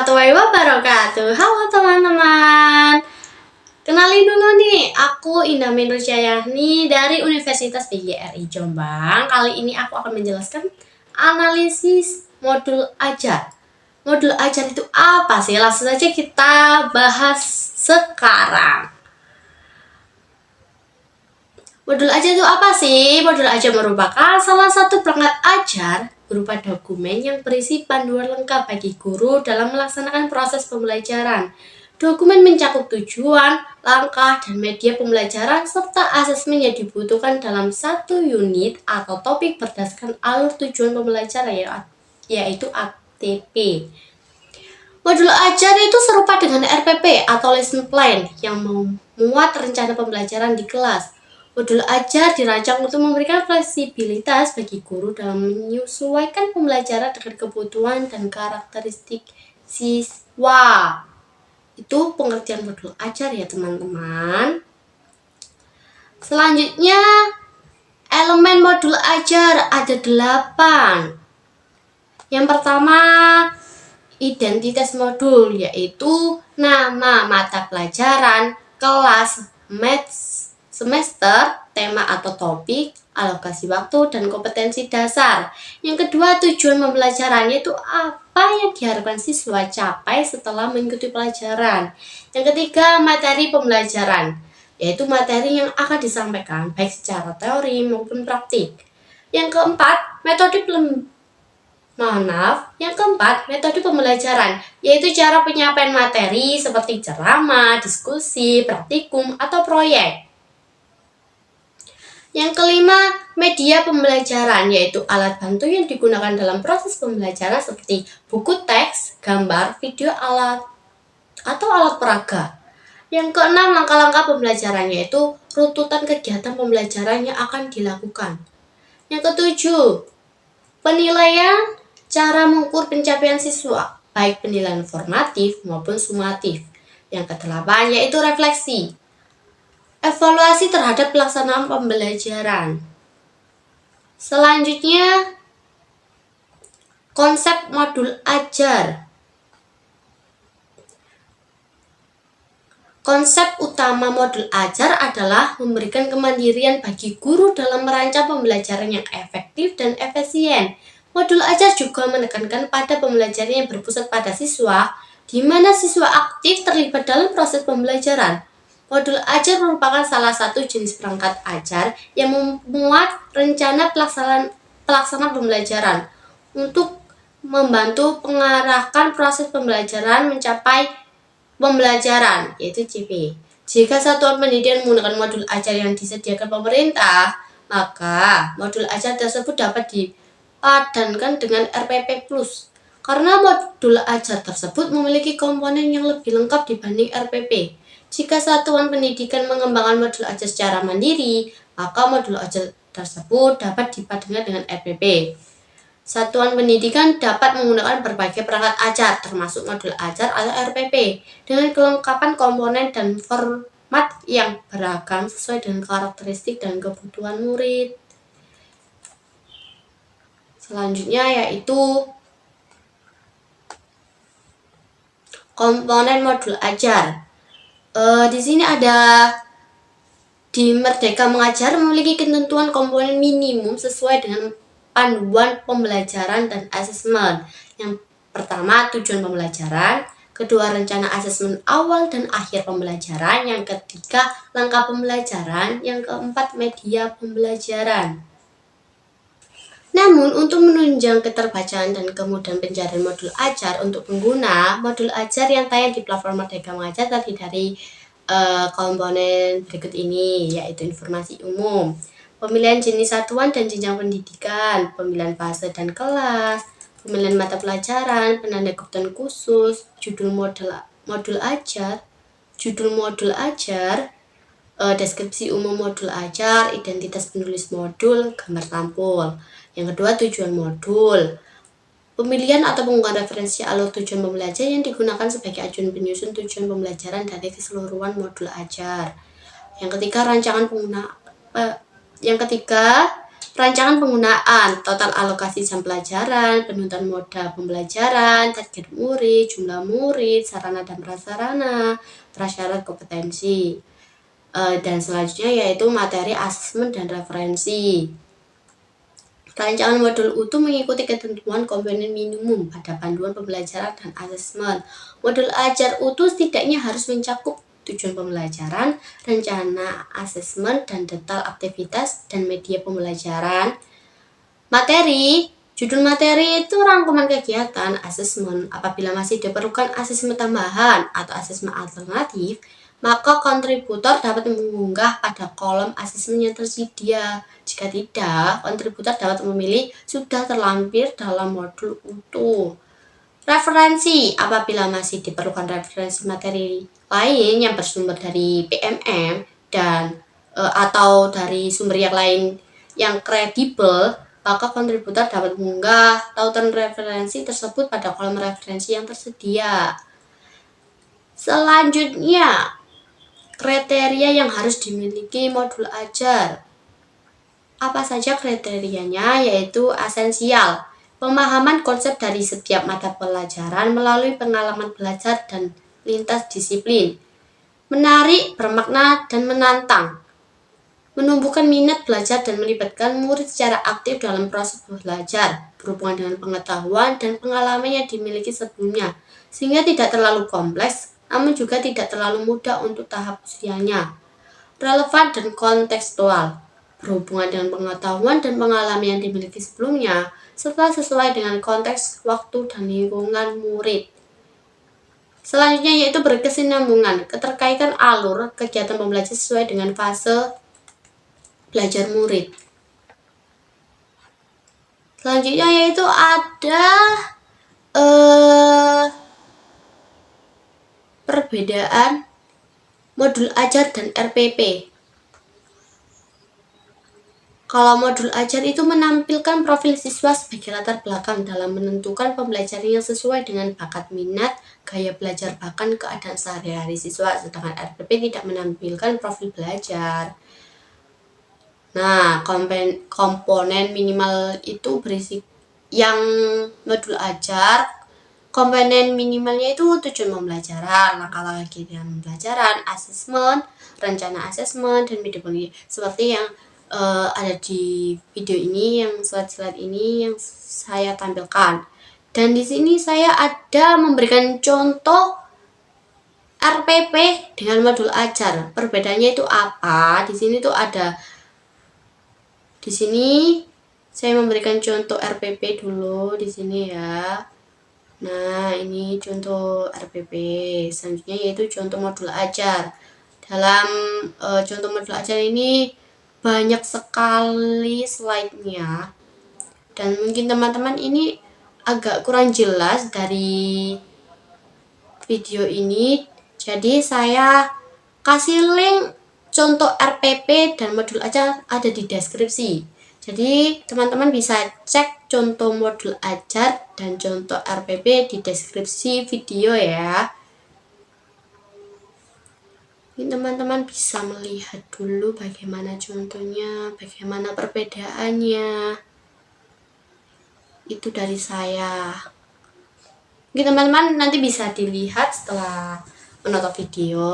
warahmatullahi wabarakatuh. Halo teman-teman. Kenalin dulu nih, aku Indah Nurjayani dari Universitas PGRI Jombang. Kali ini aku akan menjelaskan analisis modul ajar. Modul ajar itu apa sih? Langsung saja kita bahas sekarang. Modul ajar itu apa sih? Modul ajar merupakan salah satu perangkat ajar berupa dokumen yang berisi panduan lengkap bagi guru dalam melaksanakan proses pembelajaran. Dokumen mencakup tujuan, langkah, dan media pembelajaran serta asesmen yang dibutuhkan dalam satu unit atau topik berdasarkan alur tujuan pembelajaran yaitu ATP. Modul ajar itu serupa dengan RPP atau lesson plan yang memuat rencana pembelajaran di kelas. Modul ajar dirancang untuk memberikan fleksibilitas bagi guru dalam menyesuaikan pembelajaran dengan kebutuhan dan karakteristik siswa. Itu pengertian modul ajar ya teman-teman. Selanjutnya, elemen modul ajar ada 8. Yang pertama, identitas modul, yaitu nama mata pelajaran, kelas, semester, tema atau topik, alokasi waktu, dan kompetensi dasar. Yang kedua, tujuan pembelajaran, yaitu apa yang diharapkan siswa capai setelah mengikuti pelajaran. Yang ketiga, materi pembelajaran, yaitu materi yang akan disampaikan baik secara teori maupun praktik. Yang keempat, metode pembelajaran, yaitu cara penyampaian materi seperti ceramah, diskusi, praktikum, atau proyek. Yang kelima, media pembelajaran, yaitu alat bantu yang digunakan dalam proses pembelajaran seperti buku teks, gambar, video, alat peraga. Yang keenam, langkah-langkah pembelajaran, yaitu runtutan kegiatan pembelajaran yang akan dilakukan. Yang ketujuh, penilaian, cara mengukur pencapaian siswa, baik penilaian formatif maupun sumatif. Yang kedelapan, yaitu refleksi, evaluasi terhadap pelaksanaan pembelajaran. Selanjutnya, konsep modul ajar. Konsep utama modul ajar adalah memberikan kemandirian bagi guru dalam merancang pembelajaran yang efektif dan efisien. Modul ajar juga menekankan pada pembelajaran yang berpusat pada siswa, di mana siswa aktif terlibat dalam proses pembelajaran. Modul ajar merupakan salah satu jenis perangkat ajar yang memuat rencana pelaksanaan pembelajaran untuk membantu mengarahkan proses pembelajaran mencapai pembelajaran, yaitu CP. Jika satuan pendidikan menggunakan modul ajar yang disediakan pemerintah, maka modul ajar tersebut dapat dipadankan dengan RPP+. Karena modul ajar tersebut memiliki komponen yang lebih lengkap dibanding RPP. Jika satuan pendidikan mengembangkan modul ajar secara mandiri, maka modul ajar tersebut dapat dipadankan dengan RPP. Satuan pendidikan dapat menggunakan berbagai perangkat ajar, termasuk modul ajar atau RPP, dengan kelengkapan komponen dan format yang beragam sesuai dengan karakteristik dan kebutuhan murid. Selanjutnya yaitu komponen modul ajar. Di sini ada di Merdeka Mengajar memiliki ketentuan komponen minimum sesuai dengan panduan pembelajaran dan asesmen. Yang pertama, tujuan pembelajaran. Kedua, rencana asesmen awal dan akhir pembelajaran. Yang ketiga, langkah pembelajaran. Yang keempat, media pembelajaran. Namun, untuk menunjang keterbacaan dan kemudahan pencarian modul ajar untuk pengguna, modul ajar yang tayang di platform Merdeka Mengajar terdiri dari komponen berikut ini, yaitu informasi umum, pemilihan jenis satuan dan jenjang pendidikan, pemilihan fase dan kelas, pemilihan mata pelajaran, penanda kebutuhan khusus, judul modul ajar, deskripsi umum modul ajar, identitas penulis modul, gambar sampul. Yang kedua, tujuan modul, pemilihan atau penggunaan referensi alur tujuan pembelajaran yang digunakan sebagai acuan penyusun tujuan pembelajaran dari keseluruhan modul ajar. Yang ketiga, Perancangan penggunaan, total alokasi jam pelajaran, penuntun moda pembelajaran, target murid, jumlah murid, sarana dan prasarana, prasyarat kompetensi. Dan selanjutnya yaitu materi asesmen dan referensi. Rancangan modul utuh mengikuti ketentuan komponen minimum pada panduan pembelajaran dan asesmen. Modul ajar utuh setidaknya harus mencakup tujuan pembelajaran, rencana asesmen dan detail aktivitas dan media pembelajaran. Materi, judul materi itu rangkuman kegiatan asesmen. Apabila masih diperlukan asesmen tambahan atau asesmen alternatif, maka kontributor dapat mengunggah pada kolom asesmen yang tersedia. Jika tidak, kontributor dapat memilih sudah terlampir dalam modul utuh. Referensi, apabila masih diperlukan referensi materi lain yang bersumber dari PMM dan atau dari sumber yang lain yang kredibel, maka kontributor dapat mengunggah tautan referensi tersebut pada kolom referensi yang tersedia. Selanjutnya, kriteria yang harus dimiliki modul ajar. Apa saja kriterianya? Yaitu esensial, pemahaman konsep dari setiap mata pelajaran melalui pengalaman belajar dan lintas disiplin. Menarik, bermakna, dan menantang. Menumbuhkan minat belajar dan melibatkan murid secara aktif dalam proses belajar, berhubungan dengan pengetahuan dan pengalaman yang dimiliki sebelumnya, sehingga tidak terlalu kompleks, namun juga tidak terlalu mudah untuk tahap usianya. Relevan dan kontekstual, berhubungan dengan pengetahuan dan pengalaman yang dimiliki sebelumnya, serta sesuai dengan konteks, waktu, dan lingkungan murid. Selanjutnya yaitu berkesinambungan, keterkaitan alur kegiatan pembelajaran sesuai dengan fase belajar murid. Selanjutnya yaitu ada perbedaan modul ajar dan RPP. Kalau modul ajar itu menampilkan profil siswa sebagai latar belakang dalam menentukan pembelajaran yang sesuai dengan bakat minat, gaya belajar, bahkan keadaan sehari-hari siswa, sedangkan RPP tidak menampilkan profil belajar. Nah, komponen minimal itu berisi yang modul ajar, komponen minimalnya itu tujuan pembelajaran, langkah-langkah kegiatan pembelajaran, asesmen, rencana asesmen, dan metodologi. Seperti yang ada di video ini, yang slide-slide ini yang saya tampilkan. Dan di sini saya ada memberikan contoh RPP dengan modul ajar. Perbedaannya itu apa? Di sini tuh ada. Di sini saya memberikan contoh RPP dulu di sini ya. Nah, ini contoh RPP. Selanjutnya yaitu contoh modul ajar. Dalam contoh modul ajar ini banyak sekali slide-nya. Dan mungkin teman-teman ini agak kurang jelas dari video ini. Jadi saya kasih link contoh RPP dan modul ajar ada di deskripsi. Jadi teman-teman bisa cek contoh modul ajar dan contoh RPP di deskripsi video ya. Ini teman-teman bisa melihat dulu bagaimana contohnya, bagaimana perbedaannya. Itu dari saya. Oke teman-teman, nanti bisa dilihat setelah menonton video.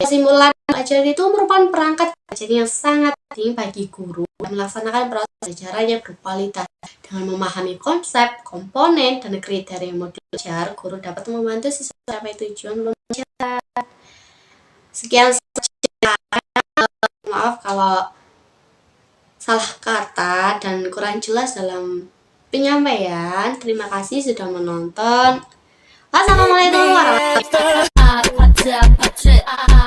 Simulan ajar itu merupakan perangkat belajar yang sangat penting bagi guru dan melaksanakan proses belajar yang berkualitas. Dengan memahami konsep, komponen, dan kriteria modul ajar, guru dapat membantu siswa mencapai tujuan belajar. Sekian saja. Maaf kalau salah kata dan kurang jelas dalam penyampaian. Terima kasih sudah menonton. Wassalamualaikum warahmatullahi wabarakatuh.